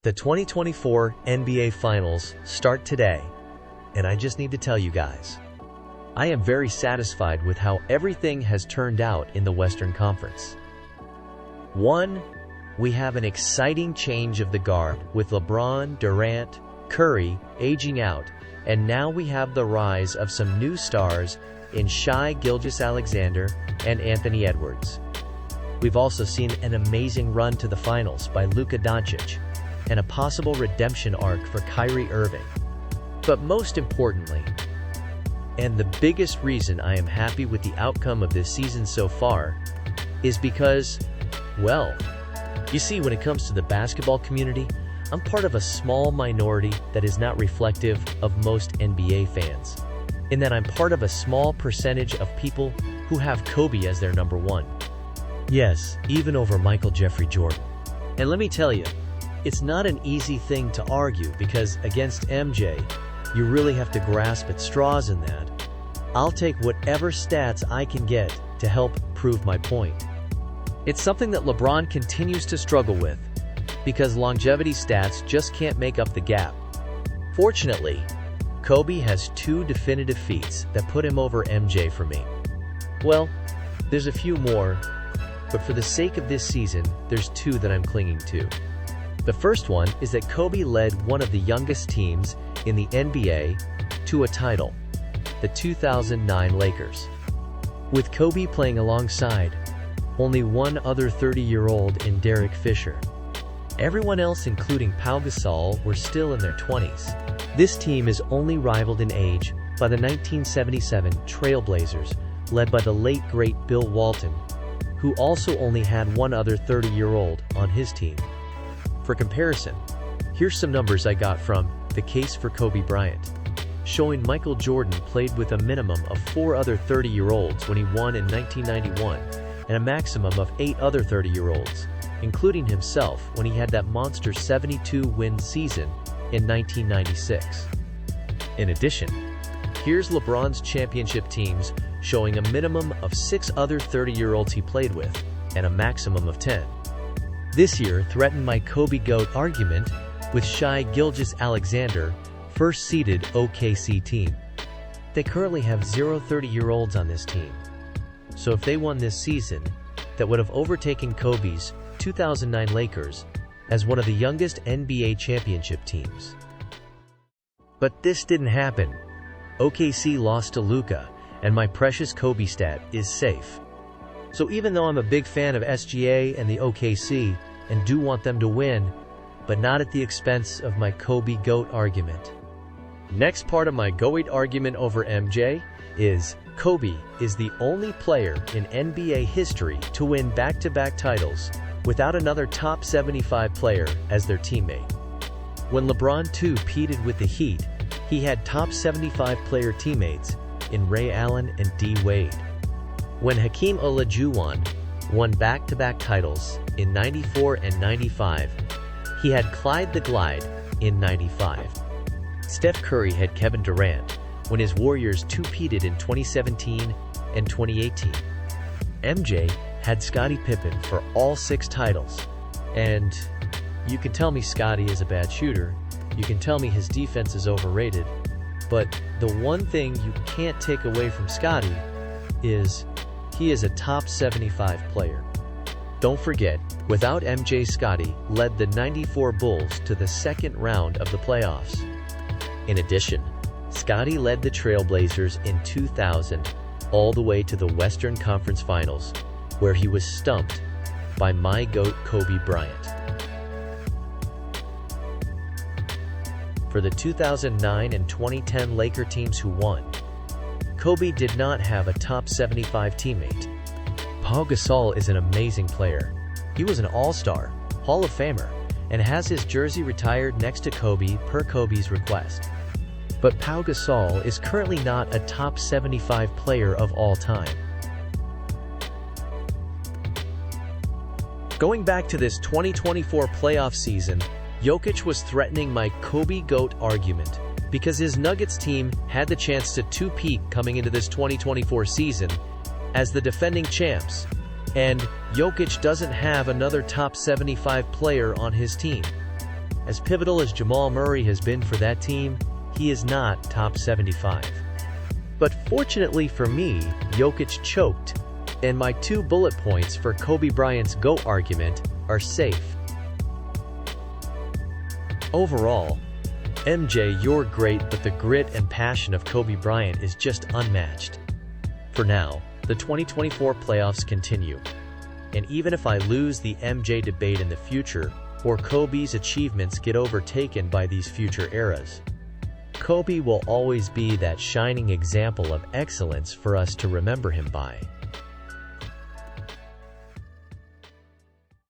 The 2024 NBA Finals start today, and I just need to tell you guys, I am very satisfied with how everything has turned out in the Western Conference. 1. We have an exciting change of the guard with LeBron, Durant, Curry aging out, and now we have the rise of some new stars in Shai Gilgeous-Alexander and Anthony Edwards. We've also seen an amazing run to the finals by Luka Doncic, and a possible redemption arc for Kyrie Irving. But most importantly, and the biggest reason I am happy with the outcome of this season so far, is because, well, you see, when it comes to the basketball community, I'm part of a small minority that is not reflective of most NBA fans, in that I'm part of a small percentage of people who have Kobe as their number one. Yes, even over Michael Jeffrey Jordan. And let me tell you, it's not an easy thing to argue because against MJ, you really have to grasp at straws in that. I'll take whatever stats I can get to help prove my point. It's something that LeBron continues to struggle with because longevity stats just can't make up the gap. Fortunately, Kobe has two definitive feats that put him over MJ for me. Well, there's a few more, but for the sake of this season, there's two that I'm clinging to. The first one is that Kobe led one of the youngest teams in the NBA to a title, the 2009 Lakers. With Kobe playing alongside only one other 30-year-old in Derek Fisher. Everyone else, including Pau Gasol, were still in their 20s. This team is only rivaled in age by the 1977 Trailblazers, led by the late great Bill Walton, who also only had one other 30-year-old on his team. For comparison, here's some numbers I got from The Case for Kobe Bryant, showing Michael Jordan played with a minimum of 4 other 30-year-olds when he won in 1991, and a maximum of 8 other 30-year-olds, including himself when he had that monster 72-win season in 1996. In addition, here's LeBron's championship teams showing a minimum of 6 other 30-year-olds he played with, and a maximum of 10. This year threatened my Kobe GOAT argument with Shai Gilgeous-Alexander, first-seeded OKC team. They currently have 0 30-year-olds on this team. So if they won this season, that would have overtaken Kobe's 2009 Lakers as one of the youngest NBA championship teams. But this didn't happen. OKC lost to Luka, and my precious Kobe stat is safe. So even though I'm a big fan of SGA and the OKC and do want them to win, but not at the expense of my Kobe GOAT argument. Next part of my GOAT argument over MJ is Kobe is the only player in NBA history to win back-to-back titles without another top 75 player as their teammate. When LeBron too peated with the Heat, he had top 75 player teammates in Ray Allen and D. Wade. When Hakeem Olajuwon won back-to-back titles in 94 and 95, he had Clyde the Glide in 95. Steph Curry had Kevin Durant when his Warriors two-peated in 2017 and 2018. MJ had Scottie Pippen for all 6 titles. And you can tell me Scottie is a bad shooter, you can tell me his defense is overrated, but the one thing you can't take away from Scottie is he is a top 75 player. Don't forget, without MJ, Scottie led the 94 Bulls to the second round of the playoffs. In addition, Scottie led the Trailblazers in 2000 all the way to the Western Conference Finals, where he was stumped by my GOAT Kobe Bryant. For the 2009 and 2010 Laker teams who won, Kobe did not have a top 75 teammate. Pau Gasol is an amazing player. He was an all-star, Hall of Famer, and has his jersey retired next to Kobe per Kobe's request. But Pau Gasol is currently not a top 75 player of all time. Going back to this 2024 playoff season, Jokic was threatening my Kobe GOAT argument because his Nuggets team had the chance to two-peat coming into this 2024 season as the defending champs, and Jokic doesn't have another top 75 player on his team. As pivotal as Jamal Murray has been for that team, he is not top 75. But fortunately for me, Jokic choked, and my 2 bullet points for Kobe Bryant's GOAT argument are safe. Overall, MJ, you're great, but the grit and passion of Kobe Bryant is just unmatched. For now, the 2024 playoffs continue. And even if I lose the MJ debate in the future, or Kobe's achievements get overtaken by these future eras, Kobe will always be that shining example of excellence for us to remember him by.